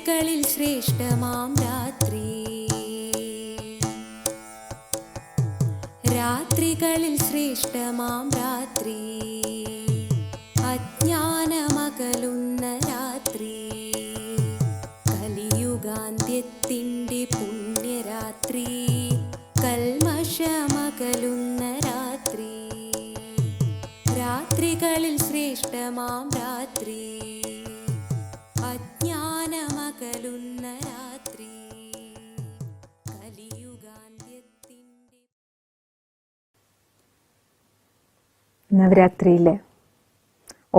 രാത്രികളിൽ ശ്രേഷ്ഠമാം രാത്രി, രാത്രികളിൽ ശ്രേഷ്ഠമാം രാത്രി, അജ്ഞാനമകലുന്ന രാത്രി, കലിയുഗാന്ത്യത്തിൻ്റെ പുണ്യരാത്രി, കൽമഷമകലുന്ന രാത്രി, രാത്രികളിൽ ശ്രേഷ്ഠമാം രാത്രി, അജ്ഞാനമകലുന്ന രാത്രി, കലിയുഗാന്ത്യത്തിൻ്റെ. നവരാത്രിയിൽ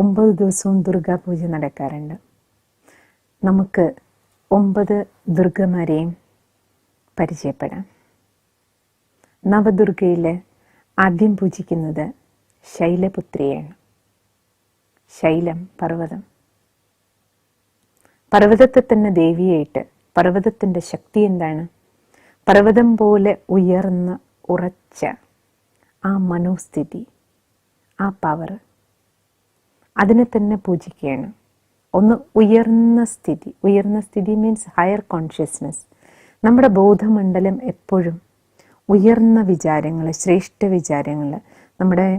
9 ദിവസവും ദുർഗാപൂജ നടക്കാറുണ്ട്. നമുക്ക് 9 ദുർഗമാരെയും പരിചയപ്പെടാം. നവദുർഗയിൽ ആദ്യം പൂജിക്കുന്നത് ശൈലപുത്രിയാണ്. ശൈലം പർവ്വതം. പർവ്വതത്തെ തന്നെ ദേവിയായിട്ട്, പർവ്വതത്തിൻ്റെ ശക്തി എന്താണ്? പർവ്വതം പോലെ ഉയർന്ന ഉറച്ച ആ മനോസ്ഥിതി, ആ പവർ, അതിനെ തന്നെ പൂജിക്കുകയാണ്. ഒന്ന് ഉയർന്ന സ്ഥിതി. ഉയർന്ന സ്ഥിതി മീൻസ് ഹയർ കോൺഷ്യസ്നെസ്. നമ്മുടെ ബോധമണ്ഡലം എപ്പോഴും ഉയർന്ന വിചാരങ്ങൾ, ശ്രേഷ്ഠ വിചാരങ്ങൾ. നമ്മുടെ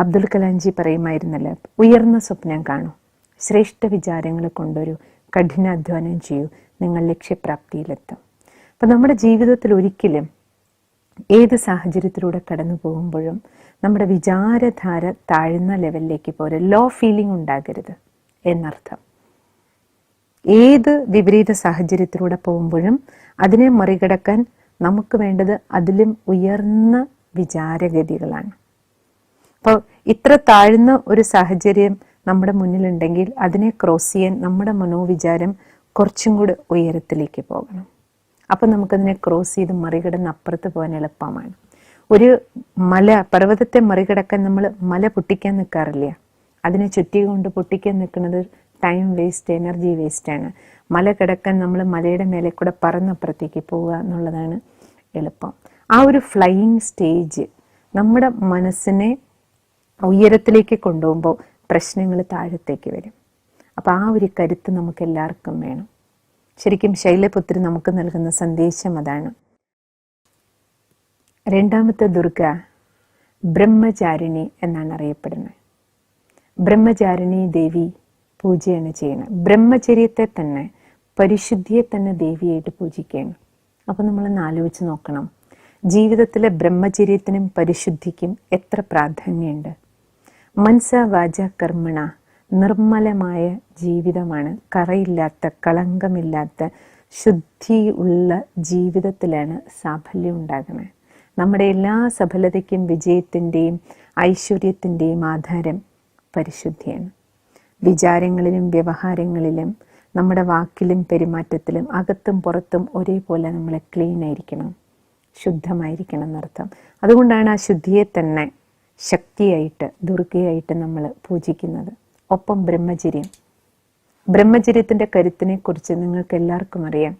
അബ്ദുൽ കലാംജി പറയുമായിരുന്നല്ലോ, ഉയർന്ന സ്വപ്നം കാണൂ, ശ്രേഷ്ഠ വിചാരങ്ങൾ കൊണ്ടൊരു കഠിനാധ്വാനം ചെയ്യൂ, നിങ്ങൾ ലക്ഷ്യപ്രാപ്തിയിലെത്തും. അപ്പം നമ്മുടെ ജീവിതത്തിൽ ഒരിക്കലും ഏത് സാഹചര്യത്തിലൂടെ കടന്നു പോകുമ്പോഴും നമ്മുടെ വിചാരധാര താഴ്ന്ന ലെവലിലേക്ക് പോരെ, ലോ ഫീലിംഗ് ഉണ്ടാകരുത് എന്നർത്ഥം. ഏത് വിപരീത സാഹചര്യത്തിലൂടെ പോകുമ്പോഴും അതിനെ മറികടക്കാൻ നമുക്ക് വേണ്ടത് അതിലും ഉയർന്ന വിചാരഗതികളാണ്. അപ്പോൾ ഇത്ര താഴ്ന്ന ഒരു സാഹചര്യം നമ്മുടെ മുന്നിലുണ്ടെങ്കിൽ അതിനെ ക്രോസ് ചെയ്യാൻ നമ്മുടെ മനോവിചാരം കുറച്ചും കൂടി ഉയരത്തിലേക്ക് പോകണം. അപ്പം നമുക്കതിനെ ക്രോസ് ചെയ്ത് മറികടന്ന് അപ്പുറത്ത് പോകാൻ എളുപ്പമാണ്. ഒരു മല, പർവ്വതത്തെ മറികടക്കാൻ നമ്മൾ മല പൊട്ടിക്കാൻ നിൽക്കാറില്ല. അതിനെ ചുറ്റികൊണ്ട് പൊട്ടിക്കാൻ നിൽക്കുന്നത് ടൈം വേസ്റ്റ്, എനർജി വേസ്റ്റാണ്. മല കിടക്കാൻ നമ്മൾ മലയുടെ മേലെ കൂടെ പറന്നപ്പുറത്തേക്ക് പോവുക എന്നുള്ളതാണ് എളുപ്പം. ആ ഒരു ഫ്ലൈയിങ് സ്റ്റേജ് നമ്മുടെ മനസ്സിനെ ഉയരത്തിലേക്ക് കൊണ്ടുപോകുമ്പോൾ പ്രശ്നങ്ങൾ താഴത്തേക്ക് വരും. അപ്പോൾ ആ ഒരു കരുത്ത് നമുക്ക് എല്ലാവർക്കും വേണം. ശരിക്കും ശൈലപുത്രി നമുക്ക് നൽകുന്ന സന്ദേശം അതാണ്. രണ്ടാമത്തെ ദുർഗ ബ്രഹ്മചാരിണി എന്നാണ് അറിയപ്പെടുന്നത്. ബ്രഹ്മചാരിണി ദേവി പൂജയാണ് ചെയ്യുന്നത്. ബ്രഹ്മചര്യത്തെ തന്നെ, പരിശുദ്ധിയെ തന്നെ ദേവിയായിട്ട് പൂജിക്കുകയാണ്. അപ്പോൾ നമ്മളൊന്ന് ആലോചിച്ച് നോക്കണം, ജീവിതത്തിലെ ബ്രഹ്മചര്യത്തിനും പരിശുദ്ധിക്കും എത്ര പ്രാധാന്യമുണ്ട്. മനസ്സ വാച കർമ്മണ, നിർമ്മലമായ ജീവിതമാണ്. കറയില്ലാത്ത, കളങ്കമില്ലാത്ത, ശുദ്ധിയുള്ള ജീവിതത്തിലാണ് സാഫല്യം ഉണ്ടാകുന്നത്. നമ്മുടെ എല്ലാ സഫലതയ്ക്കും വിജയത്തിൻ്റെയും ഐശ്വര്യത്തിൻ്റെയും ആധാരം പരിശുദ്ധിയാണ്. വിചാരങ്ങളിലും വ്യവഹാരങ്ങളിലും നമ്മുടെ വാക്കിലും പെരുമാറ്റത്തിലും അകത്തും പുറത്തും ഒരേപോലെ നമ്മൾ ക്ലീൻ ആയിരിക്കണം, ശുദ്ധമായിരിക്കണം എന്നർത്ഥം. അതുകൊണ്ടാണ് ആ ശുദ്ധിയെ തന്നെ ശക്തിയായിട്ട്, ദുർഗയായിട്ട് നമ്മൾ പൂജിക്കുന്നത്. ഒപ്പം ബ്രഹ്മചര്യം. ബ്രഹ്മചര്യത്തിൻ്റെ കരുത്തിനെ കുറിച്ച് നിങ്ങൾക്ക് എല്ലാവർക്കും അറിയാം.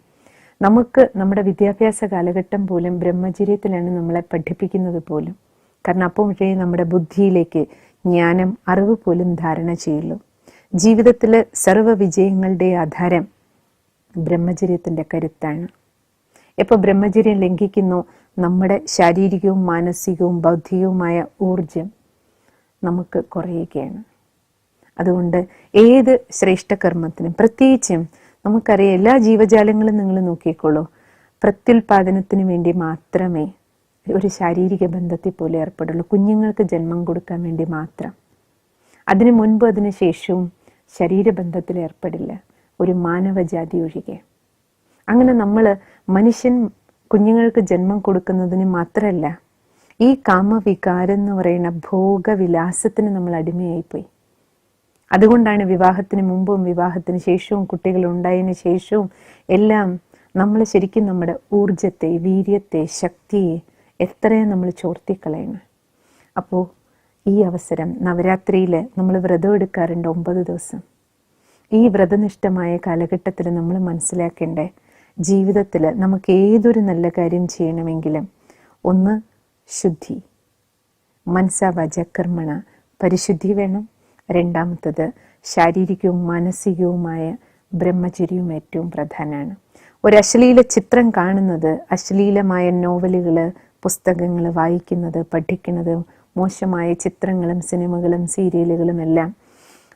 നമുക്ക് നമ്മുടെ വിദ്യാഭ്യാസ കാലഘട്ടം പോലും ബ്രഹ്മചര്യത്തിലാണ് നമ്മളെ പഠിപ്പിക്കുന്നത് പോലും. കാരണം അപ്പോഴേ നമ്മുടെ ബുദ്ധിയിലേക്ക് ജ്ഞാനം, അറിവ് പോലും ധാരണ ചെയ്യുള്ളൂ. ജീവിതത്തിലെ സർവ്വ വിജയങ്ങളുടെ ആധാരം ബ്രഹ്മചര്യത്തിൻ്റെ കരുത്താണ്. എപ്പോൾ ബ്രഹ്മചര്യം ലംഘിക്കുന്നു, നമ്മുടെ ശാരീരികവും മാനസികവും ബൗദ്ധികവുമായ ഊർജം നമുക്ക് കുറയുകയാണ്. അതുകൊണ്ട് ഏത് ശ്രേഷ്ഠകർമ്മത്തിനും, പ്രത്യേകിച്ചും നമുക്കറിയാം, എല്ലാ ജീവജാലങ്ങളും നിങ്ങൾ നോക്കിക്കോളൂ, പ്രത്യുൽപാദനത്തിന് വേണ്ടി മാത്രമേ ഒരു ശാരീരിക ബന്ധത്തിൽ പോലെ ഏർപ്പെടുള്ളൂ. കുഞ്ഞുങ്ങൾക്ക് ജന്മം കൊടുക്കാൻ വേണ്ടി മാത്രം. അതിനു മുൻപ് അതിന് ശേഷവും ശരീരബന്ധത്തിൽ ഏർപ്പെടില്ല, ഒരു മാനവജാതി ഒഴികെ. അങ്ങനെ നമ്മൾ മനുഷ്യൻ കുഞ്ഞുങ്ങൾക്ക് ജന്മം കൊടുക്കുന്നതിന് മാത്രമല്ല, ഈ കാമവികാരം എന്ന് പറയുന്ന ഭോഗവിലാസത്തിന് നമ്മൾ അടിമയായിപ്പോയി. അതുകൊണ്ടാണ് വിവാഹത്തിന് മുമ്പും വിവാഹത്തിന് ശേഷവും കുട്ടികൾ ഉണ്ടായതിനു ശേഷവും എല്ലാം നമ്മൾ ശരിക്കും നമ്മുടെ ഊർജത്തെ, വീര്യത്തെ, ശക്തിയെ എത്രയും നമ്മൾ ചോർത്തിക്കളയണം. അപ്പോൾ ഈ അവസരം നവരാത്രിയിൽ നമ്മൾ വ്രതം എടുക്കാറുണ്ട് 9 ദിവസം. ഈ വ്രതനിഷ്ഠമായ കാലഘട്ടത്തിൽ നമ്മൾ മനസ്സിലാക്കേണ്ടേ, ജീവിതത്തിൽ നമുക്ക് ഏതൊരു നല്ല കാര്യം ചെയ്യണമെങ്കിലും ഒന്ന് ശുദ്ധി, മനസ്സ വാച കർമ്മണ പരിശുദ്ധി വേണം. രണ്ടാമത്തത് ശാരീരികവും മാനസികവുമായ ബ്രഹ്മചര്യവും ഏറ്റവും പ്രധാനമാണ്. ഒരു അശ്ലീല ചിത്രം കാണുന്നത്, അശ്ലീലമായ നോവലുകൾ, പുസ്തകങ്ങൾ വായിക്കുന്നത്, പഠിക്കുന്നത്, മോശമായ ചിത്രങ്ങളും സിനിമകളും സീരിയലുകളും എല്ലാം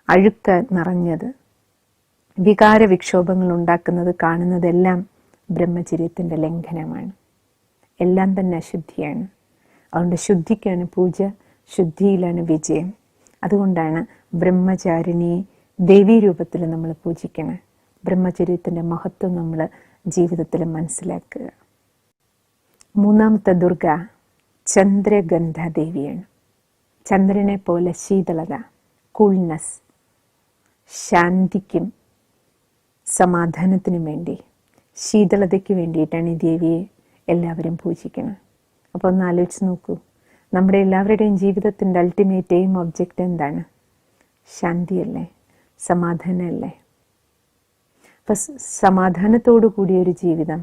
അഴുക്ക് നിറഞ്ഞത്, വികാര വിക്ഷോഭങ്ങൾ ഉണ്ടാക്കുന്നത് കാണുന്നതെല്ലാം ബ്രഹ്മചര്യത്തിൻ്റെ ലംഘനമാണ്. എല്ലാം തന്നെ അശുദ്ധിയാണ്. അതുകൊണ്ട് ശുദ്ധിക്കാണ് പൂജ, ശുദ്ധിയിലാണ് വിജയം. അതുകൊണ്ടാണ് ബ്രഹ്മചാരിണിയെ ദേവീരൂപത്തിൽ നമ്മൾ പൂജിക്കണം. ബ്രഹ്മചര്യത്തിൻ്റെ മഹത്വം നമ്മൾ ജീവിതത്തിൽ മനസ്സിലാക്കുക. മൂന്നാമത്തെ ദുർഗ ചന്ദ്രഗന്ധ ദേവിയാണ്. ചന്ദ്രനെ പോലെ ശീതളത, കൂൾനെസ്, ശാന്തിക്കും സമാധാനത്തിനും വേണ്ടി, ശീതളതയ്ക്ക് വേണ്ടിയിട്ടാണ് ഈ ദേവിയെ എല്ലാവരും പൂജിക്കുന്നത്. അപ്പോൾ ഒന്ന് ആലോചിച്ച് നോക്കൂ, നമ്മുടെ എല്ലാവരുടെയും ജീവിതത്തിൻ്റെ അൾട്ടിമേറ്റ് എയിം, ഒബ്ജക്റ്റ് എന്താണ്? ശാന്തിയല്ലേ, സമാധാനമല്ലേ? അപ്പം സമാധാനത്തോടു കൂടിയൊരു ജീവിതം,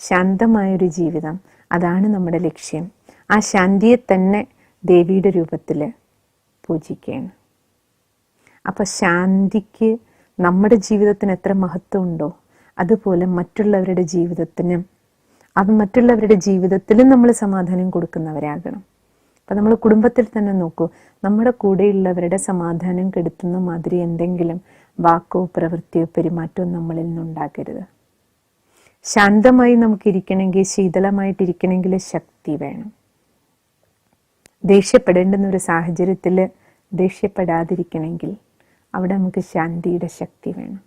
ശാന്തമായൊരു ജീവിതം, അതാണ് നമ്മുടെ ലക്ഷ്യം. ആ ശാന്തിയെ തന്നെ ദേവിയുടെ രൂപത്തിൽ പൂജിക്കുകയാണ്. അപ്പം ശാന്തിക്ക് നമ്മുടെ ജീവിതത്തിന് എത്ര മഹത്വം ഉണ്ടോ അതുപോലെ മറ്റുള്ളവരുടെ ജീവിതത്തിനും, അത് മറ്റുള്ളവരുടെ ജീവിതത്തിലും നമ്മൾ സമാധാനം കൊടുക്കുന്നവരാകണം. അപ്പം നമ്മൾ കുടുംബത്തിൽ തന്നെ നോക്കൂ, നമ്മുടെ കൂടെയുള്ളവരുടെ സമാധാനം കെടുത്തുന്ന മാതിരി എന്തെങ്കിലും വാക്കോ പ്രവൃത്തിയോ പെരുമാറ്റമോ നമ്മളിൽ നിന്നുണ്ടാകരുത്. ശാന്തമായി നമുക്കിരിക്കണമെങ്കിൽ, ശീതളമായിട്ടിരിക്കണമെങ്കിൽ ശക്തി വേണം. ദേഷ്യപ്പെടേണ്ടുന്ന ഒരു സാഹചര്യത്തിൽ ദേഷ്യപ്പെടാതിരിക്കണമെങ്കിൽ അവിടെ നമുക്ക് ശാന്തിയുടെ ശക്തി വേണം.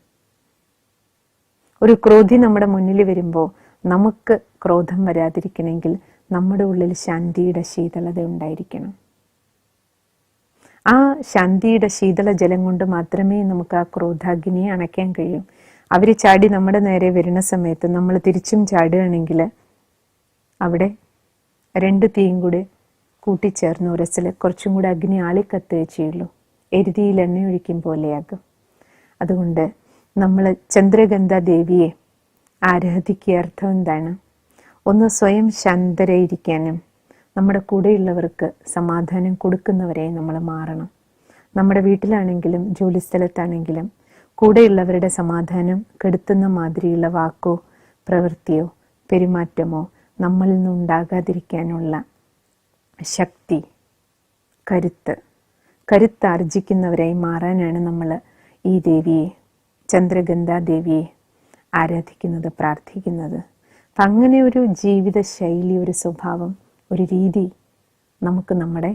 ഒരു ക്രോധി നമ്മുടെ മുന്നിൽ വരുമ്പോൾ നമുക്ക് ക്രോധം വരാതിരിക്കണമെങ്കിൽ നമ്മുടെ ഉള്ളിൽ ശാന്തിയുടെ ശീതളത ഉണ്ടായിരിക്കണം. ആ ശാന്തിയുടെ ശീതള ജലം കൊണ്ട് മാത്രമേ നമുക്ക് ആ ക്രോധാഗ്നിയെ അണയ്ക്കാൻ കഴിയും. അവർ ചാടി നമ്മുടെ നേരെ വരുന്ന സമയത്ത് നമ്മൾ തിരിച്ചും ചാടുകയാണെങ്കിൽ അവിടെ രണ്ട് തീയും കൂടി കൂട്ടിച്ചേർന്ന് ഉരസിൽ കുറച്ചും കൂടി അഗ്നി ആളിക്കത്തുകയേ ചെയ്യുള്ളൂ. എരുതിയിൽ എണ്ണയൊഴിക്കും പോലെയാകും. അതുകൊണ്ട് നമ്മൾ ചന്ദ്രഗന്ധ ദേവിയെ ആരാധിക്കുക. അർത്ഥം എന്താണ്? ഒന്ന് സ്വയം ശാന്തരായിരിക്കാനും നമ്മുടെ കൂടെയുള്ളവർക്ക് സമാധാനം കൊടുക്കുന്നവരെ നമ്മൾ മാറണം. നമ്മുടെ വീട്ടിലാണെങ്കിലും ജോലി സ്ഥലത്താണെങ്കിലും കൂടെയുള്ളവരുടെ സമാധാനം കെടുത്തുന്ന മാതിരിയുള്ള വാക്കോ പ്രവൃത്തിയോ പെരുമാറ്റമോ നമ്മളിൽ നിന്നുണ്ടാകാതിരിക്കാനുള്ള ശക്തി, കരുത്താർജിക്കുന്നവരായി മാറാനാണ് നമ്മൾ ഈ ദേവിയെ, ചന്ദ്രഗന്ധ ദേവിയെ ആരാധിക്കുന്നത്, പ്രാർത്ഥിക്കുന്നത്. അപ്പം അങ്ങനെ ഒരു ജീവിത ശൈലി, ഒരു സ്വഭാവം, ഒരു രീതി നമുക്ക് നമ്മുടെ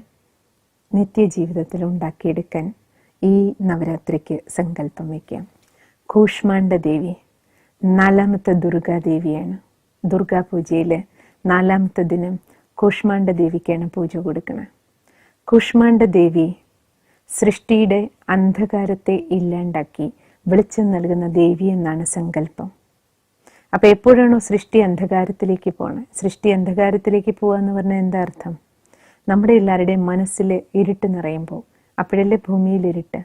നിത്യജീവിതത്തിൽ ഉണ്ടാക്കിയെടുക്കാൻ ഈ നവരാത്രിക്ക് സങ്കല്പം വയ്ക്കാം. കൂഷ്മാണ്ഡ ദേവി 4ാമത്തെ ദുർഗാദേവിയാണ്. ദുർഗാപൂജയിൽ 4ാമത്തെ ദിനം കൂഷ്മാണ്ഡ ദേവിക്കാണ് പൂജ കൊടുക്കുന്നത്. കൂഷ്മാണ്ഡ ദേവി സൃഷ്ടിയുടെ അന്ധകാരത്തെ ഇല്ലാണ്ടാക്കി വെളിച്ചം നൽകുന്ന ദേവി എന്നാണ് സങ്കല്പം. അപ്പം എപ്പോഴാണോ സൃഷ്ടി അന്ധകാരത്തിലേക്ക് പോകണത്, സൃഷ്ടി അന്ധകാരത്തിലേക്ക് പോകുക എന്ന് പറഞ്ഞാൽ എന്താ അർത്ഥം? നമ്മുടെ എല്ലാവരുടെയും മനസ്സിൽ ഇരുട്ട് നിറയുമ്പോൾ അപ്പോഴല്ലേ ഭൂമിയിൽ ഇരുട്ട്.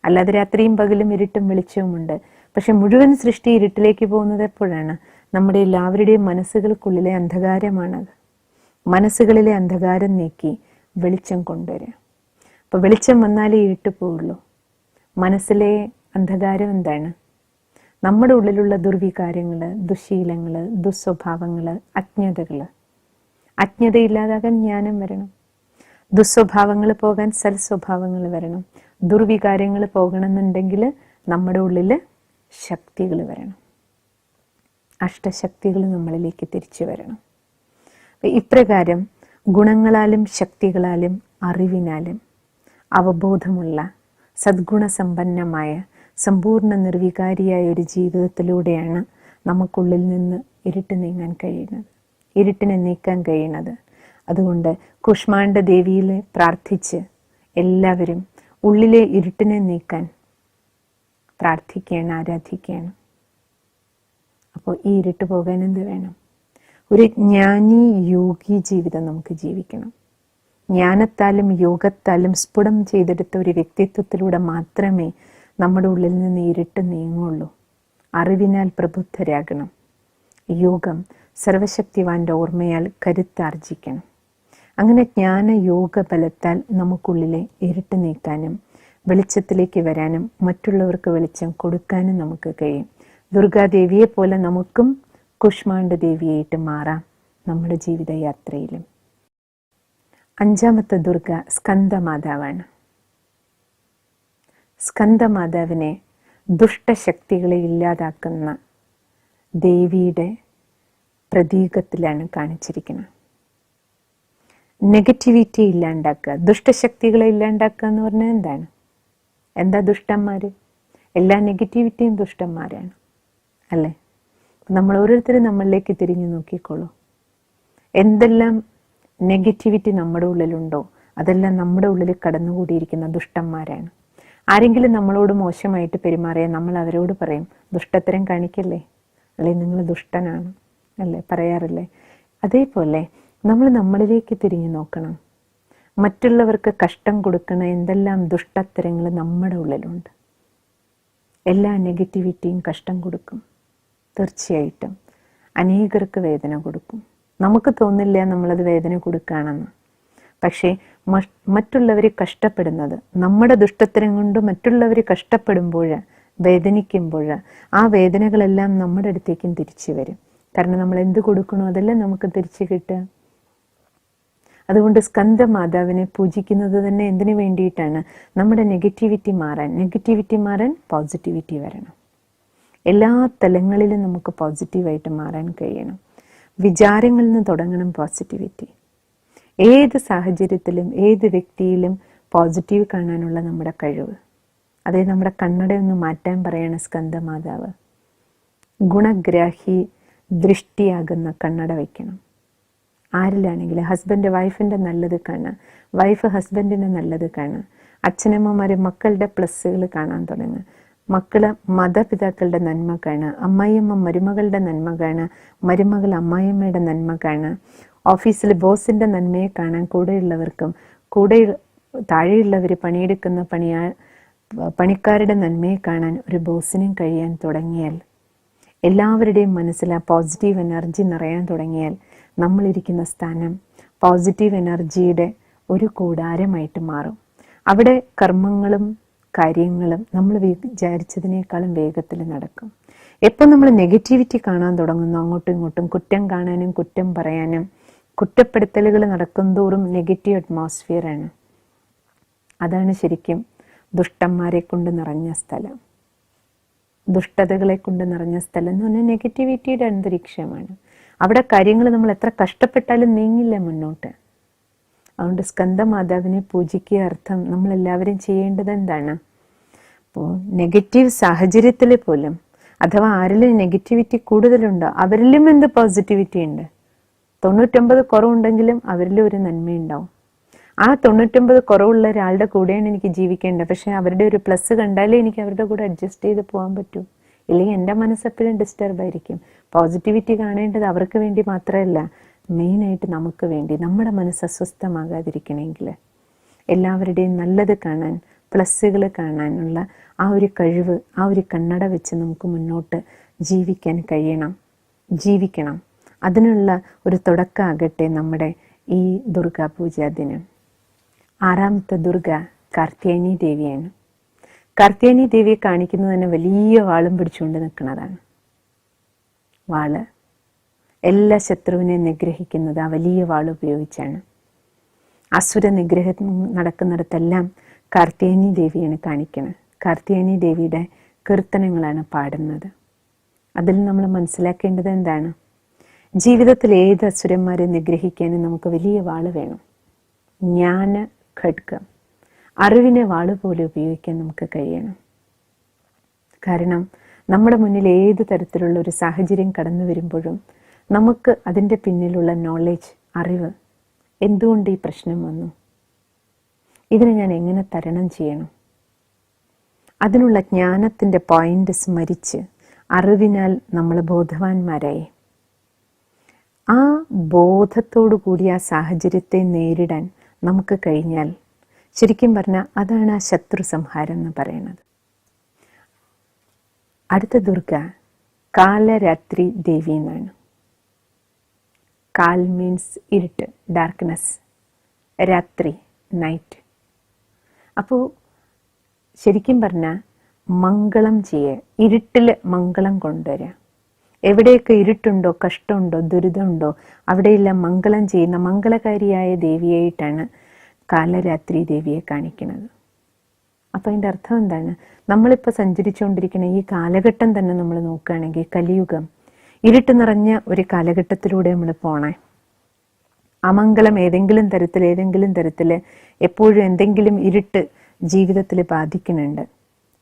അല്ലാതെ രാത്രിയും പകലും ഇരുട്ടും വെളിച്ചവുമുണ്ട്. പക്ഷെ മുഴുവൻ സൃഷ്ടി ഇരുട്ടിലേക്ക് പോകുന്നത് എപ്പോഴാണ്? നമ്മുടെ എല്ലാവരുടെയും മനസ്സുകൾക്കുള്ളിലെ അന്ധകാരമാണത്. മനസ്സുകളിലെ അന്ധകാരം നീക്കി വെളിച്ചം കൊണ്ടുവരിക. അപ്പോൾ വെളിച്ചം വന്നാലേ ഇരുട്ട് പോവുള്ളൂ. മനസ്സിലെ അന്ധകാരം എന്താണ്? നമ്മുടെ ഉള്ളിലുള്ള ദുർവികാരങ്ങൾ, ദുശീലങ്ങൾ, ദുസ്വഭാവങ്ങൾ, അജ്ഞതകൾ. അജ്ഞതയില്ലാതാകാൻ ജ്ഞാനം വരണം. ദുസ്വഭാവങ്ങൾ പോകാൻ സൽസ്വഭാവങ്ങൾ വരണം. ദുർവികാരങ്ങൾ പോകണമെന്നുണ്ടെങ്കിൽ നമ്മുടെ ഉള്ളിൽ ശക്തികൾ വരണം. അഷ്ടശക്തികൾ നമ്മളിലേക്ക് തിരിച്ചു വരണം. ഇപ്രകാരം ഗുണങ്ങളാലും ശക്തികളാലും അറിവിനാലും അവബോധമുള്ള സദ്ഗുണസമ്പന്നമായ സമ്പൂർണ്ണ നിർവികാരിയായ ഒരു ജീവിതത്തിലൂടെയാണ് നമുക്കുള്ളിൽ നിന്ന് ഇരുട്ട് നീങ്ങാൻ കഴിയുന്നത്, ഇരുട്ടിനെ നീക്കാൻ കഴിയുന്നത്. അതുകൊണ്ട് കൂഷ്മാണ്ഡ ദേവിയിലെ പ്രാർത്ഥിച്ച് എല്ലാവരും ഉള്ളിലെ ഇരുട്ടിനെ നീക്കാൻ പ്രാർത്ഥിക്കുകയാണ്, ആരാധിക്കുകയാണ്. അപ്പോൾ ഈ ഇരുട്ട് പോകാൻ എന്ത് വേണം? ഒരു ജ്ഞാനി യോഗി ജീവിതം നമുക്ക് ജീവിക്കണം. ജ്ഞാനത്താലും യോഗത്താലും സ്ഫുടം ചെയ്തെടുത്ത ഒരു വ്യക്തിത്വത്തിലൂടെ മാത്രമേ നമ്മുടെ ഉള്ളിൽ നിന്ന് ഇരുട്ട് നീങ്ങുള്ളൂ. അറിവിനാൽ പ്രബുദ്ധരാകണം. യോഗം സർവശക്തിവാന്റെ ഓർമ്മയാൽ കരുത്താർജിക്കണം. അങ്ങനെ ജ്ഞാന യോഗ ബലത്താൽ നമുക്കുള്ളിലെ ഇരുട്ട് നീക്കാനും വെളിച്ചത്തിലേക്ക് വരാനും മറ്റുള്ളവർക്ക് വെളിച്ചം കൊടുക്കാനും നമുക്ക് കഴിയും. ദുർഗാദേവിയെ പോലെ നമുക്കും കുഷ്മാണ്ഡ ദേവിയായിട്ട് മാറാം നമ്മുടെ ജീവിതയാത്രയിലും. 5ാമത്തെ ദുർഗ സ്കന്ദമാതാവാണ്. സ്കന്ദമാതാവിനെ ദുഷ്ടശക്തികളെ ഇല്ലാതാക്കുന്ന ദേവിയുടെ പ്രതീകത്തിലാണ് കാണിച്ചിരിക്കുന്നത്. നെഗറ്റിവിറ്റി ഇല്ലാണ്ടാക്കുക, ദുഷ്ടശക്തികളെ ഇല്ലാണ്ടാക്കുക എന്ന് പറഞ്ഞാൽ എന്താണ്? എന്താ ദുഷ്ടന്മാർ? എല്ലാ നെഗറ്റിവിറ്റിയും ദുഷ്ടന്മാരാണ് അല്ലേ? നമ്മൾ ഓരോരുത്തരും നമ്മളിലേക്ക് തിരിഞ്ഞു നോക്കിക്കോളൂ. എന്തെല്ലാം നെഗറ്റിവിറ്റി നമ്മുടെ ഉള്ളിലുണ്ടോ അതെല്ലാം നമ്മുടെ ഉള്ളിൽ കടന്നുകൂടിയിരിക്കുന്ന ദുഷ്ടന്മാരാണ്. ആരെങ്കിലും നമ്മളോട് മോശമായിട്ട് പെരുമാറിയാൽ നമ്മൾ അവരോട് പറയും, ദുഷ്ടത്തരം കാണിക്കല്ലേ, അല്ലെ നിങ്ങൾ ദുഷ്ടനാണ് അല്ലേ, പറയാറില്ലേ? അതേപോലെ നമ്മൾ നമ്മളിലേക്ക് തിരിഞ്ഞു നോക്കണം. മറ്റുള്ളവർക്ക് കഷ്ടം കൊടുക്കണ എന്തെല്ലാം ദുഷ്ടത്തരങ്ങൾ നമ്മുടെ ഉള്ളിലുണ്ട്. എല്ലാ നെഗറ്റിവിറ്റിയും കഷ്ടം കൊടുക്കും, തീർച്ചയായിട്ടും അനേകർക്ക് വേദന കൊടുക്കും. നമുക്ക് തോന്നില്ല നമ്മളത് വേദന കൊടുക്കുകയാണെന്ന്. പക്ഷേ മറ്റുള്ളവർ കഷ്ടപ്പെടുന്നത്, നമ്മുടെ ദുഷ്ടത്തരം കൊണ്ട് മറ്റുള്ളവർ കഷ്ടപ്പെടുമ്പോൾ, വേദനിക്കുമ്പോൾ ആ വേദനകളെല്ലാം നമ്മുടെ അടുത്തേക്കും തിരിച്ചു വരും. കാരണം നമ്മൾ എന്ത് കൊടുക്കണോ അതെല്ലാം നമുക്ക് തിരിച്ചു കിട്ടുക. അതുകൊണ്ട് സ്കന്ദമാതാവിനെ പൂജിക്കുന്നത് തന്നെ എന്തിനു വേണ്ടിയിട്ടാണ്? നമ്മുടെ നെഗറ്റിവിറ്റി മാറാൻ പോസിറ്റിവിറ്റി വരണം. എല്ലാ തലങ്ങളിലും നമുക്ക് പോസിറ്റീവായിട്ട് മാറാൻ കഴിയണം. വിചാരങ്ങളിൽ നിന്ന് തുടങ്ങണം പോസിറ്റിവിറ്റി. ഏത് സാഹചര്യത്തിലും ഏത് വ്യക്തിയിലും പോസിറ്റീവ് കാണാനുള്ള നമ്മുടെ കഴിവ്, അതായത് നമ്മുടെ കണ്ണടയൊന്ന് മാറ്റാൻ പറയണ സ്കന്ദമാതാവ്. ഗുണഗ്രാഹി ദൃഷ്ടിയാകുന്ന കണ്ണട വയ്ക്കണം. ആരിലാണെങ്കിലും ഹസ്ബൻഡ് വൈഫിൻ്റെ നല്ലത് കാണുക, വൈഫ് ഹസ്ബൻഡിൻ്റെ നല്ലത് കാണുക, അച്ഛനമ്മമാർ മക്കളുടെ പ്ലസ്സുകൾ കാണാൻ തുടങ്ങുക, മക്കള് മാതാപിതാക്കളുടെ നന്മ കാണുക, അമ്മായിയമ്മ മരുമകളുടെ നന്മ കാണുക, മരുമകൾ അമ്മായിയമ്മയുടെ നന്മ കാണുക, ഓഫീസിൽ ബോസിൻ്റെ നന്മയെ കാണാൻ കൂടെയുള്ളവർക്കും, കൂടെ താഴെയുള്ളവർ പണിയെടുക്കുന്ന പണിക്കാരുടെ നന്മയെ കാണാൻ ഒരു ബോസിനും കഴിയാൻ തുടങ്ങിയാൽ, എല്ലാവരുടെയും മനസ്സിൽ ആ പോസിറ്റീവ് എനർജി നിറയാൻ തുടങ്ങിയാൽ, നമ്മളിരിക്കുന്ന സ്ഥാനം പോസിറ്റീവ് എനർജിയുടെ ഒരു കൂടാരമായിട്ട് മാറും. അവിടെ കർമ്മങ്ങളും കാര്യങ്ങളും നമ്മൾ വിചാരിച്ചതിനേക്കാളും വേഗത്തിൽ നടക്കും. എപ്പോൾ നമ്മൾ നെഗറ്റിവിറ്റി കാണാൻ തുടങ്ങുന്നു, അങ്ങോട്ടും ഇങ്ങോട്ടും കുറ്റം കാണാനും കുറ്റം പറയാനും കുറ്റപ്പെടുത്തലുകൾ നടക്കുന്തോറും നെഗറ്റീവ് അറ്റ്മോസ്ഫിയറാണ്. അതാണ് ശരിക്കും ദുഷ്ടന്മാരെ കൊണ്ട് നിറഞ്ഞ സ്ഥലം, ദുഷ്ടതകളെ കൊണ്ട് നിറഞ്ഞ സ്ഥലം എന്ന് പറഞ്ഞാൽ നെഗറ്റിവിറ്റിയുടെ അന്തരീക്ഷമാണ്. അവിടെ കാര്യങ്ങൾ നമ്മൾ എത്ര കഷ്ടപ്പെട്ടാലും നീങ്ങില്ല മുന്നോട്ട്. അതുകൊണ്ട് സ്കന്ദമാതാവിനെ പൂജിക്കുക അർത്ഥം നമ്മളെല്ലാവരും ചെയ്യേണ്ടത് എന്താണ്? അപ്പോൾ നെഗറ്റീവ് സാഹചര്യത്തിൽ പോലും, അഥവാ ആരിലും നെഗറ്റിവിറ്റി കൂടുതലുണ്ടോ അവരിലും എന്ത് പോസിറ്റിവിറ്റി ഉണ്ട്. 99 കുറവുണ്ടെങ്കിലും അവരിലും ഒരു നന്മയുണ്ടാവും. ആ 99 കുറവുള്ള ഒരാളുടെ കൂടെയാണ് എനിക്ക് ജീവിക്കേണ്ടത്. പക്ഷെ അവരുടെ ഒരു പ്ലസ് കണ്ടാലേ എനിക്ക് അവരുടെ കൂടെ അഡ്ജസ്റ്റ് ചെയ്ത് പോകാൻ പറ്റൂ. ഇല്ലെങ്കിൽ എൻ്റെ മനസ്സെപ്പോഴും ഡിസ്റ്റർബ് ആയിരിക്കും. പോസിറ്റിവിറ്റി കാണേണ്ടത് അവർക്ക് വേണ്ടി മാത്രമല്ല, മെയിനായിട്ട് നമുക്ക് വേണ്ടി. നമ്മുടെ മനസ്സ് അസ്വസ്ഥമാകാതിരിക്കണമെങ്കിൽ എല്ലാവരുടെയും നല്ലത് കാണാൻ, പ്ലസ്സുകൾ കാണാനുള്ള ആ ഒരു കഴിവ്, ആ ഒരു കണ്ണട വെച്ച് നമുക്ക് മുന്നോട്ട് ജീവിക്കാൻ ജീവിക്കണം. അതിനുള്ള ഒരു തുടക്കമാകട്ടെ നമ്മുടെ ഈ ദുർഗാപൂജാ ദിനം. 6ാമത്തെ ദുർഗ കാർത്യായനി ദേവിയാണ്. കാർത്യായനി ദേവിയെ കാണിക്കുന്നത് തന്നെ വലിയ വാളും പിടിച്ചുകൊണ്ട് നിൽക്കുന്നതാണ്. വാള് എല്ലാ ശത്രുവിനെ നിഗ്രഹിക്കുന്നത് ആ വലിയ വാൾ ഉപയോഗിച്ചാണ്. അസുര നിഗ്രഹം നടക്കുന്നിടത്തെല്ലാം കാർത്യായനി ദേവിയാണ് കാണിക്കുന്നത്. കാർത്യായനി ദേവിയുടെ കീർത്തനങ്ങളാണ് പാടുന്നത്. അതിൽ നമ്മൾ മനസ്സിലാക്കേണ്ടത് എന്താണ്? ജീവിതത്തിൽ ഏത് അസുരന്മാരെ നിഗ്രഹിക്കാനും നമുക്ക് വലിയ വാള് വേണം. ജ്ഞാന ഖഡ്ഗം, അറിവിനെ വാള് പോലെ ഉപയോഗിക്കാൻ നമുക്ക് കഴിയണം. കാരണം നമ്മുടെ മുന്നിൽ ഏത് തരത്തിലുള്ള ഒരു സാഹചര്യം കടന്നു വരുമ്പോഴും നമുക്ക് അതിൻ്റെ പിന്നിലുള്ള നോളേജ്, അറിവ്, എന്തുകൊണ്ട് ഈ പ്രശ്നം വന്നു, ഇതിനെ ഞാൻ എങ്ങനെ തരണം ചെയ്യണം, അതിനുള്ള ജ്ഞാനത്തിൻ്റെ പോയിന്റ് സ്മരിച്ച് അറിവിനാൽ നമ്മൾ ബോധവാന്മാരായി ആ ബോധത്തോടു കൂടി ആ സാഹചര്യത്തെ നേരിടാൻ നമുക്ക് കഴിഞ്ഞാൽ ശരിക്കും പറഞ്ഞാൽ അതാണ് ആ ശത്രു സംഹാരം എന്ന് പറയുന്നത്. അടുത്ത ദുർഗ കാലരാത്രി ദേവി എന്നാണ്. കാൽ മീൻസ് ഇരുട്ട്, ഡാർക്ക്നെസ്, രാത്രി, നൈറ്റ്. അപ്പോൾ ശരിക്കും പറഞ്ഞാൽ മംഗളം ചെയ്യുക, ഇരുട്ടിൽ മംഗളം കൊണ്ടുവരിക. എവിടെയൊക്കെ ഇരുട്ടുണ്ടോ, കഷ്ടമുണ്ടോ, ദുരിതമുണ്ടോ അവിടെയെല്ലാം മംഗളം ചെയ്യുന്ന മംഗളകാരിയായ ദേവിയായിട്ടാണ് കാലരാത്രി ദേവിയെ കാണിക്കുന്നത്. അപ്പം അതിൻ്റെ അർത്ഥം എന്താണ്? നമ്മളിപ്പോൾ സഞ്ചരിച്ചുകൊണ്ടിരിക്കുന്ന ഈ കാലഘട്ടം തന്നെ നമ്മൾ നോക്കുകയാണെങ്കിൽ കലിയുഗം, ഇരുട്ട് നിറഞ്ഞ ഒരു കാലഘട്ടത്തിലൂടെ നമ്മൾ പോണേ. അമംഗളം ഏതെങ്കിലും തരത്തിൽ എപ്പോഴും എന്തെങ്കിലും ഇരുട്ട് ജീവിതത്തിൽ ബാധിക്കുന്നുണ്ട്.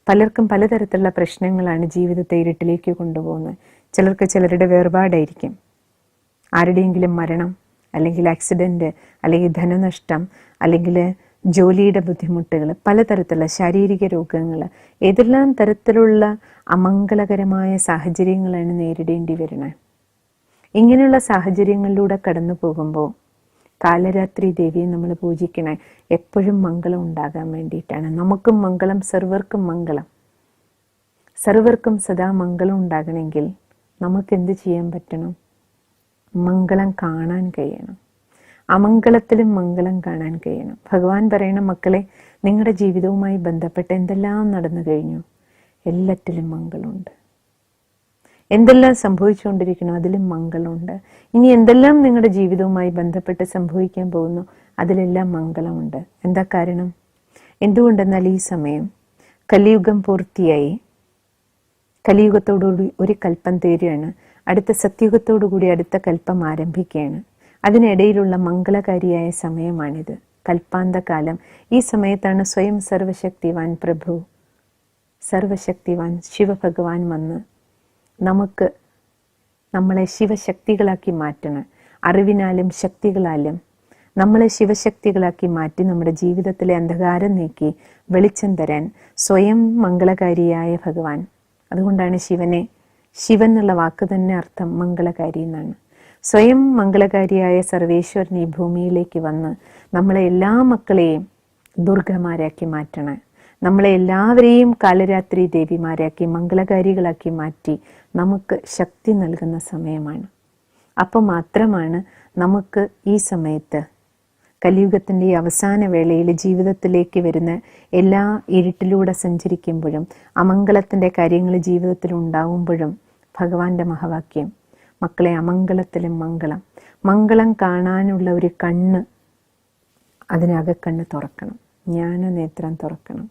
പലർക്കും പലതരത്തിലുള്ള പ്രശ്നങ്ങളാണ് ജീവിതത്തെ ഇരുട്ടിലേക്ക് കൊണ്ടുപോകുന്നത്. ചിലർക്ക് ചിലരുടെ വേർപാടായിരിക്കും, ആരുടെയെങ്കിലും മരണം, അല്ലെങ്കിൽ ആക്സിഡൻറ്റ്, അല്ലെങ്കിൽ ധനനഷ്ടം, അല്ലെങ്കിൽ ജോലിയുടെ ബുദ്ധിമുട്ടുകൾ, പലതരത്തിലുള്ള ശാരീരിക രോഗങ്ങൾ, ഏതെല്ലാം തരത്തിലുള്ള അമംഗളകരമായ സാഹചര്യങ്ങളാണ് നേരിടേണ്ടി വരുന്നത്. ഇങ്ങനെയുള്ള സാഹചര്യങ്ങളിലൂടെ കടന്നു പോകുമ്പോൾ കാലരാത്രി ദേവിയെ നമ്മൾ പൂജിക്കണേ എപ്പോഴും മംഗളം ഉണ്ടാകാൻ വേണ്ടിയിട്ടാണ്. നമുക്കും മംഗളം, സർവർക്കും മംഗളം. സർവർക്കും സദാ മംഗളം ഉണ്ടാകണമെങ്കിൽ നമുക്കെന്ത് ചെയ്യാൻ പറ്റണം? മംഗളം കാണാൻ കഴിയണം. അമംഗളത്തിലും മംഗളം കാണാൻ കഴിയണം. ഭഗവാൻ പറയണ, മക്കളെ, നിങ്ങളുടെ ജീവിതവുമായി ബന്ധപ്പെട്ട് എന്തെല്ലാം നടന്നു കഴിഞ്ഞു, എല്ലാറ്റിലും മംഗളമുണ്ട്. എന്തെല്ലാം സംഭവിച്ചുകൊണ്ടിരിക്കണോ അതിലും മംഗളമുണ്ട്. ഇനി എന്തെല്ലാം നിങ്ങളുടെ ജീവിതവുമായി ബന്ധപ്പെട്ട് സംഭവിക്കാൻ പോകുന്നു അതിലെല്ലാം മംഗളമുണ്ട്. എന്താ കാരണം? എന്തുകൊണ്ടെന്നാൽ ഈ സമയം കലിയുഗം പൂർത്തിയായി, കലിയുഗത്തോടുകൂടി ഒരു കൽപ്പം തീരുകയാണ്. അടുത്ത സത്യുഗത്തോടുകൂടി അടുത്ത കൽപ്പം ആരംഭിക്കുകയാണ്. അതിനിടയിലുള്ള മംഗളകാരിയായ സമയമാണിത്, കൽപ്പാന്തകാലം. ഈ സമയത്താണ് സ്വയം സർവശക്തിവാൻ പ്രഭു, സർവശക്തിവാൻ ശിവഭഗവാൻ വന്ന് നമ്മളെ ശിവശക്തികളാക്കി മാറ്റണം. അറിവിനാലും ശക്തികളാലും നമ്മളെ ശിവശക്തികളാക്കി മാറ്റി നമ്മുടെ ജീവിതത്തിലെ അന്ധകാരം നീക്കി വെളിച്ചം തരാൻ സ്വയം മംഗളകാരിയായ ഭഗവാൻ. അതുകൊണ്ടാണ് ശിവൻ എന്നുള്ള വാക്ക് തന്നെ അർത്ഥം മംഗളകാരി എന്നാണ്. സ്വയം മംഗളകാരിയായ സർവേശ്വരൻ ഈ ഭൂമിയിലേക്ക് വന്ന് നമ്മളെ എല്ലാ മക്കളെയും ദുർഗമാരാക്കി മാറ്റണം. നമ്മളെ എല്ലാവരെയും കാലരാത്രി ദേവിമാരാക്കി മംഗളകാരികളാക്കി മാറ്റി നമുക്ക് ശക്തി നൽകുന്ന സമയമാണ്. അപ്പോൾ മാത്രമാണ് നമുക്ക് ഈ സമയത്ത് കലിയുഗത്തിൻ്റെ ഈ അവസാന വേളയിൽ ജീവിതത്തിലേക്ക് വരുന്ന എല്ലാ ഇരുട്ടിലൂടെ സഞ്ചരിക്കുമ്പോഴും അമംഗളത്തിൻ്റെ കാര്യങ്ങൾ ജീവിതത്തിൽ ഉണ്ടാവുമ്പോഴും ഭഗവാന്റെ മഹാവാക്യം, മക്കളെ, അമംഗളത്തിലും മംഗളം. മംഗളം കാണാനുള്ള ഒരു കണ്ണ്, അതിനകക്കണ്ണ് തുറക്കണം, ജ്ഞാനനേത്രം തുറക്കണം.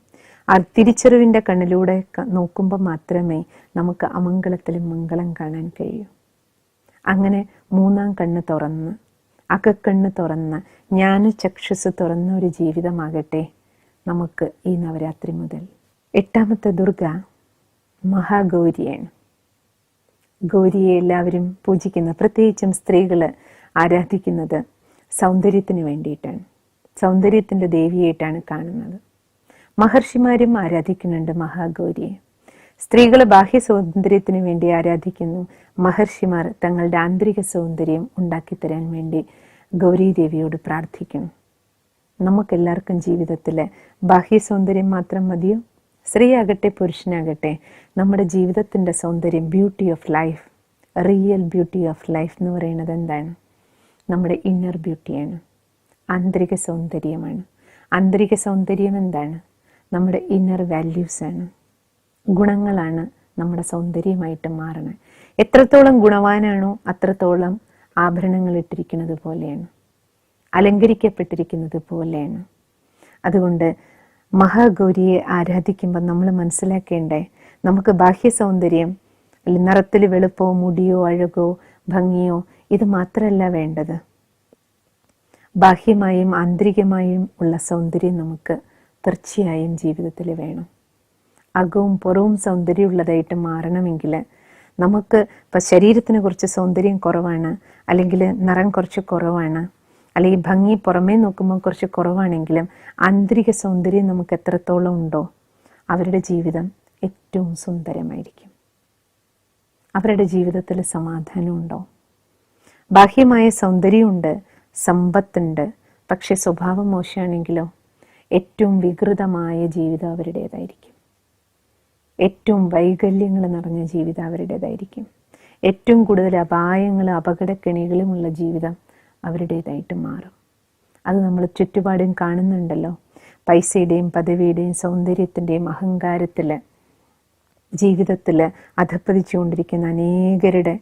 ആ തിരിച്ചറിവിൻ്റെ കണ്ണിലൂടെ നോക്കുമ്പോൾ മാത്രമേ നമുക്ക് അമംഗളത്തിലും മംഗളം കാണാൻ കഴിയൂ. അങ്ങനെ മൂന്നാം കണ്ണ് തുറന്ന്, അകക്കണ്ണ് തുറന്ന്, ജ്ഞാനചക്ഷുസ് തുറന്ന ഒരു ജീവിതമാകട്ടെ നമുക്ക് ഈ നവരാത്രി മുതൽ. എട്ടാമത്തെ ദുർഗ മഹാഗൗരിയാണ്. ഗൗരിയെ എല്ലാവരും പൂജിക്കുന്ന, പ്രത്യേകിച്ചും സ്ത്രീകൾ ആരാധിക്കുന്നത് സൗന്ദര്യത്തിന് വേണ്ടിയിട്ടാണ്. സൗന്ദര്യത്തിൻ്റെ ദേവിയായിട്ടാണ് കാണുന്നത്. മഹർഷിമാരും ആരാധിക്കുന്നുണ്ട് മഹാഗൗരിയെ. സ്ത്രീകൾ ബാഹ്യ സൗന്ദര്യത്തിന് വേണ്ടി ആരാധിക്കുന്നു. മഹർഷിമാർ തങ്ങളുടെ ആന്തരിക സൗന്ദര്യം ഉണ്ടാക്കിത്തരാൻ വേണ്ടി ഗൗരി ദേവിയോട് പ്രാർത്ഥിക്കുന്നു. നമുക്കെല്ലാവർക്കും ജീവിതത്തിൽ ബാഹ്യ സൗന്ദര്യം മാത്രം മതിയോ? സ്ത്രീയാകട്ടെ പുരുഷനാകട്ടെ, നമ്മുടെ ജീവിതത്തിൻ്റെ സൗന്ദര്യം, beauty of life, real beauty of life എന്ന് പറയുന്നത് എന്താണ്? നമ്മുടെ ഇന്നർ ബ്യൂട്ടിയാണ്, ആന്തരിക സൗന്ദര്യമാണ്. ആന്തരിക സൗന്ദര്യം എന്താണ്? നമ്മുടെ ഇന്നർ വാല്യൂസാണ്, ഗുണങ്ങളാണ് നമ്മുടെ സൗന്ദര്യമായിട്ട് മാറണം. എത്രത്തോളം ഗുണവാനാണോ അത്രത്തോളം ആഭരണങ്ങൾ ഇട്ടിരിക്കുന്നത് പോലെയാണ്, അലങ്കരിക്കപ്പെട്ടിരിക്കുന്നത് പോലെയാണ്. അതുകൊണ്ട് മഹാഗൗരിയെ ആരാധിക്കുമ്പോൾ നമ്മൾ മനസ്സിലാക്കേണ്ടേ, നമുക്ക് ബാഹ്യ സൗന്ദര്യം, നിറത്തിൽ വെളുപ്പോ മുടിയോ അഴകോ ഭംഗിയോ ഇത് മാത്രമല്ല വേണ്ടത്. ബാഹ്യമായും ആന്തരികമായും ഉള്ള സൗന്ദര്യം നമുക്ക് തീർച്ചയായും ജീവിതത്തിൽ വേണം. അകവും പുറവും സൗന്ദര്യമുള്ളതായിട്ട് മാറണമെങ്കിൽ നമുക്ക് ഇപ്പം ശരീരത്തിന് കുറച്ച് സൗന്ദര്യം കുറവാണ്, അല്ലെങ്കിൽ നിറം കുറച്ച് കുറവാണ്, അല്ലെങ്കിൽ ഭംഗി പുറമേ നോക്കുമ്പോൾ കുറച്ച് കുറവാണെങ്കിലും ആന്തരിക സൗന്ദര്യം നമുക്ക് എത്രത്തോളം ഉണ്ടോ അവരുടെ ജീവിതം ഏറ്റവും സുന്ദരമായിരിക്കും. അവരുടെ ജീവിതത്തിൽ സമാധാനമുണ്ടോ? ബാഹ്യമായ സൗന്ദര്യമുണ്ട്, സമ്പത്തുണ്ട്, പക്ഷെ സ്വഭാവം മോശമാണെങ്കിലോ ഏറ്റവും വികൃതമായ ജീവിതം അവരുടേതായിരിക്കും. ഏറ്റവും വൈകല്യങ്ങൾ നിറഞ്ഞ ജീവിതം അവരുടേതായിരിക്കും. ഏറ്റവും കൂടുതൽ അപായങ്ങളും അപകടക്കെണികളുമുള്ള ജീവിതം അവരുടേതായിട്ട് മാറും. അത് നമ്മൾ ചുറ്റുപാടും കാണുന്നുണ്ടല്ലോ. പൈസയുടെയും പദവിയുടെയും സൗന്ദര്യത്തിൻ്റെയും അഹങ്കാരത്തിൽ ജീവിതത്തിൽ അധപ്പതിച്ചുകൊണ്ടിരിക്കുന്ന അനേകരുടെ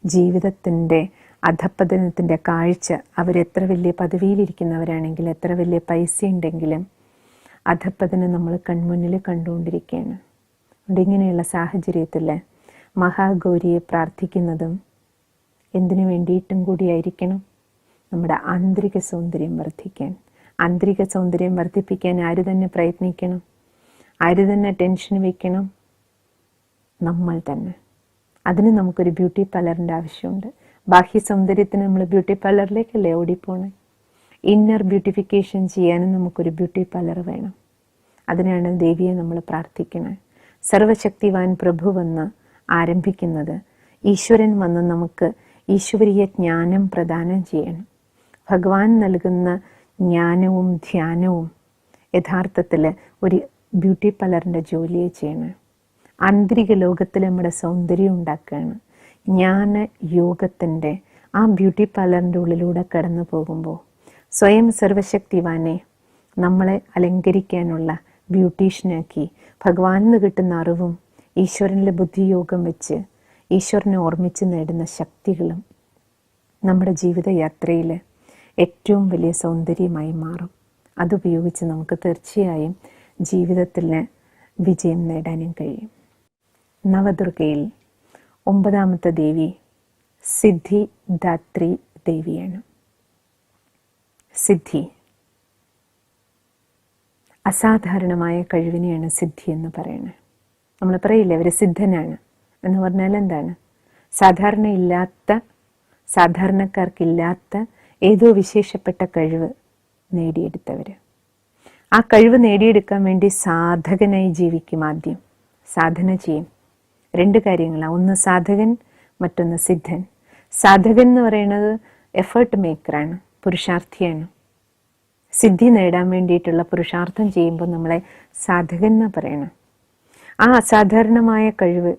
ജീവിതത്തിൻ്റെ അധപ്പതനത്തിൻ്റെ കാഴ്ച, അവരെത്ര വലിയ പദവിയിലിരിക്കുന്നവരാണെങ്കിൽ, എത്ര വലിയ പൈസ ഉണ്ടെങ്കിലും അധപ്പതനം നമ്മൾ കൺമുന്നിൽ കണ്ടുകൊണ്ടിരിക്കുകയാണ്. അതുകൊണ്ട് ഇങ്ങനെയുള്ള സാഹചര്യത്തിൽ മഹാഗൗരിയെ പ്രാർത്ഥിക്കുന്നതും എന്തിനു വേണ്ടിയിട്ടും കൂടിയായിരിക്കണം? നമ്മുടെ ആന്തരിക സൗന്ദര്യം വർദ്ധിക്കാൻ. ആന്തരിക സൗന്ദര്യം വർദ്ധിപ്പിക്കാൻ ആര് തന്നെ പ്രയത്നിക്കണം? ആര് തന്നെ ടെൻഷൻ വയ്ക്കണം? നമ്മൾ തന്നെ. അതിന് നമുക്കൊരു ബ്യൂട്ടി പാർലറിൻ്റെ ആവശ്യമുണ്ട്. ബാഹ്യ സൗന്ദര്യത്തിന് നമ്മൾ ബ്യൂട്ടി പാർലറിലേക്കല്ലേ ഓടിപ്പോണേ? ഇന്നർ ബ്യൂട്ടിഫിക്കേഷൻ ചെയ്യാനും നമുക്കൊരു ബ്യൂട്ടി പാർലർ വേണം. അതിനാണ് ദേവിയെ നമ്മൾ പ്രാർത്ഥിക്കുന്നത്. സർവശക്തിവാൻ പ്രഭു വന്ന് ആരംഭിക്കുന്നത് ഈശ്വരൻ വന്ന് നമുക്ക് ഈശ്വരീയ ജ്ഞാനം പ്രദാനം ചെയ്യണം. ഭഗവാൻ നൽകുന്ന ജ്ഞാനവും ധ്യാനവും യഥാർത്ഥത്തിൽ ഒരു ബ്യൂട്ടി പാർലറിൻ്റെ ജോലിയെ ചെയ്യണം. ആന്തരിക ലോകത്തിൽ നമ്മുടെ സൗന്ദര്യം ഉണ്ടാക്കുകയാണ്. ജ്ഞാന യോഗത്തിൻ്റെ ആ ബ്യൂട്ടി പാർലറിൻ്റെ ഉള്ളിലൂടെ കടന്നു പോകുമ്പോൾ സ്വയം സർവശക്തിവാനെ നമ്മളെ അലങ്കരിക്കാനുള്ള ബ്യൂട്ടീഷ്യനാക്കി ഭഗവാനിൽ നിന്ന് കിട്ടുന്ന അറിവും ഈശ്വരനിലെ ബുദ്ധിയോഗം വെച്ച് ഈശ്വരനെ ഓർമ്മിച്ച് നേടുന്ന ശക്തികളും നമ്മുടെ ജീവിതയാത്രയിൽ ഏറ്റവും വലിയ സൗന്ദര്യമായി മാറും. അതുപയോഗിച്ച് നമുക്ക് തീർച്ചയായും ജീവിതത്തിൽ വിജയം നേടാനും കഴിയും. നവദുർഗയിൽ 9ാമത്തെ ദേവി സിദ്ധിദാത്രി ദേവിയാണ്. സിദ്ധി, അസാധാരണമായ കഴിവിനെയാണ് സിദ്ധി എന്ന് പറയുന്നത്. നമ്മൾ പറയില്ലേ അവർ സിദ്ധനാണ് എന്ന് പറഞ്ഞാൽ എന്താണ്? സാധാരണക്കാർക്കില്ലാത്ത ഏതോ വിശേഷപ്പെട്ട കഴിവ് നേടിയെടുത്തവർ. ആ കഴിവ് നേടിയെടുക്കാൻ വേണ്ടി സാധകനായി ജീവിക്കും. ആദ്യം സാധന ചെയ്യും. 2 കാര്യങ്ങളാണ്. ഒന്ന് സാധകൻ, മറ്റൊന്ന് സിദ്ധൻ. സാധകൻ എന്ന് പറയുന്നത് എഫേർട്ട് മേക്കറാണ്, പുരുഷാർത്ഥിയാണ്. സിദ്ധി നേടാൻ വേണ്ടിയിട്ടുള്ള പുരുഷാർത്ഥം ചെയ്യുമ്പോൾ നമ്മളെ സാധകൻ എന്ന് പറയണം. ആ അസാധാരണമായ കഴിവ്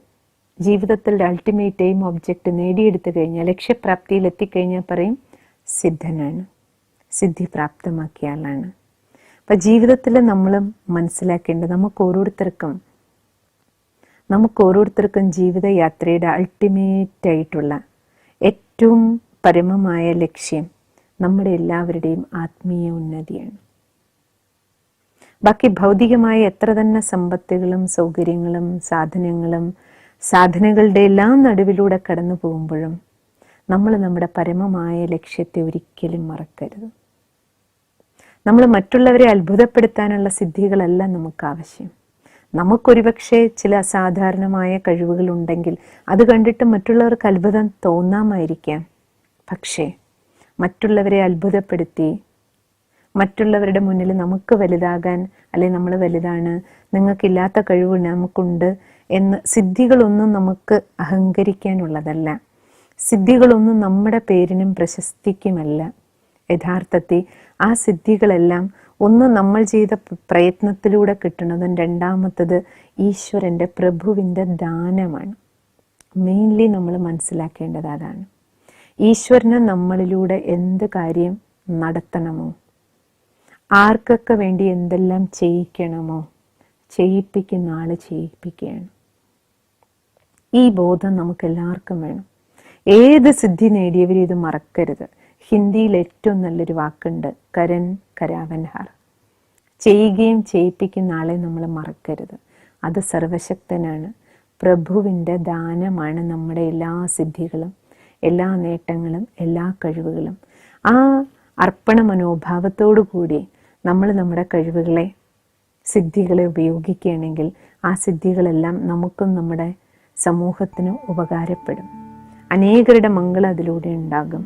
ജീവിതത്തിൽ അൾട്ടിമേറ്റ് എയിം ഒബ്ജക്റ്റ് നേടിയെടുത്തു കഴിഞ്ഞാൽ, ലക്ഷ്യപ്രാപ്തിയിൽ എത്തിക്കഴിഞ്ഞാൽ പറയും സിദ്ധനാണ്, സിദ്ധി പ്രാപ്തമാക്കിയ ആളാണ്. അപ്പം ജീവിതത്തിൽ നമ്മളും മനസ്സിലാക്കേണ്ടത് നമുക്ക് ഓരോരുത്തർക്കും ജീവിതയാത്രയുടെ അൾട്ടിമേറ്റ് ആയിട്ടുള്ള ഏറ്റവും പരമമായ ലക്ഷ്യം നമ്മുടെ എല്ലാവരുടെയും ആത്മീയ ഉന്നതിയാണ്. ബാക്കി ഭൗതികമായ എത്ര തന്നെ സമ്പത്തുകളും സൗകര്യങ്ങളും സാധനങ്ങളുടെ എല്ലാം നടുവിലൂടെ കടന്നു പോകുമ്പോഴും നമ്മൾ നമ്മുടെ പരമമായ ലക്ഷ്യത്തെ ഒരിക്കലും മറക്കരുത്. നമ്മൾ മറ്റുള്ളവരെ അത്ഭുതപ്പെടുത്താനുള്ള സിദ്ധികളല്ല നമുക്ക് ആവശ്യം. നമുക്കൊരുപക്ഷെ ചില അസാധാരണമായ കഴിവുകളുണ്ടെങ്കിൽ അത് കണ്ടിട്ട് മറ്റുള്ളവർക്ക് അത്ഭുതം തോന്നാമായിരിക്കാം. പക്ഷേ മറ്റുള്ളവരെ അത്ഭുതപ്പെടുത്തി മറ്റുള്ളവരുടെ മുന്നിൽ നമുക്ക് വലുതാകാൻ, അല്ലെങ്കിൽ നമ്മൾ വലുതാണ്, നിങ്ങൾക്കില്ലാത്ത കഴിവ് നമുക്കുണ്ട് എന്ന് സിദ്ധികളൊന്നും നമുക്ക് അഹങ്കരിക്കാനുള്ളതല്ല. സിദ്ധികളൊന്നും നമ്മുടെ പേരിനും പ്രശസ്തിക്കുമല്ല. യഥാർത്ഥത്തിൽ ആ സിദ്ധികളെല്ലാം ഒന്ന് നമ്മൾ ചെയ്ത പ്രയത്നത്തിലൂടെ കിട്ടുന്നതും, രണ്ടാമത്തത് ഈശ്വരൻ്റെ പ്രഭുവിൻ്റെ ദാനമാണ്. മെയിൻലി നമ്മൾ മനസ്സിലാക്കേണ്ടത് അതാണ്. ഈശ്വരന് നമ്മളിലൂടെ എന്ത് കാര്യം നടത്തണമോ, ആർക്കൊക്കെ വേണ്ടി എന്തെല്ലാം ചെയ്യിക്കണമോ ചെയ്യിപ്പിക്കുന്ന ആള് ചെയ്യിപ്പിക്കുകയാണ്. ഈ ബോധം നമുക്ക് എല്ലാവർക്കും വേണം. ഏത് സിദ്ധി നേടിയവരും ഇത് മറക്കരുത്. ഹിന്ദിയിൽ ഏറ്റവും നല്ലൊരു വാക്കുണ്ട്, കരൻ കരാവൻഹാർ. ചെയ്യുകയും ചെയ്യിപ്പിക്കുന്ന ആളെ നമ്മൾ മറക്കരുത്. അത് സർവശക്തനാണ്, പ്രഭുവിൻ്റെ ദാനമാണ് നമ്മുടെ എല്ലാ സിദ്ധികളും, എല്ലാ നേട്ടങ്ങളും, എല്ലാ കഴിവുകളും. ആ അർപ്പണ മനോഭാവത്തോടു കൂടി നമ്മൾ നമ്മുടെ കഴിവുകളെ, സിദ്ധികളെ ഉപയോഗിക്കുകയാണെങ്കിൽ ആ സിദ്ധികളെല്ലാം നമുക്കും നമ്മുടെ സമൂഹത്തിനും ഉപകാരപ്പെടും. അനേകരുടെ മംഗളം അതിലൂടെ ഉണ്ടാകും.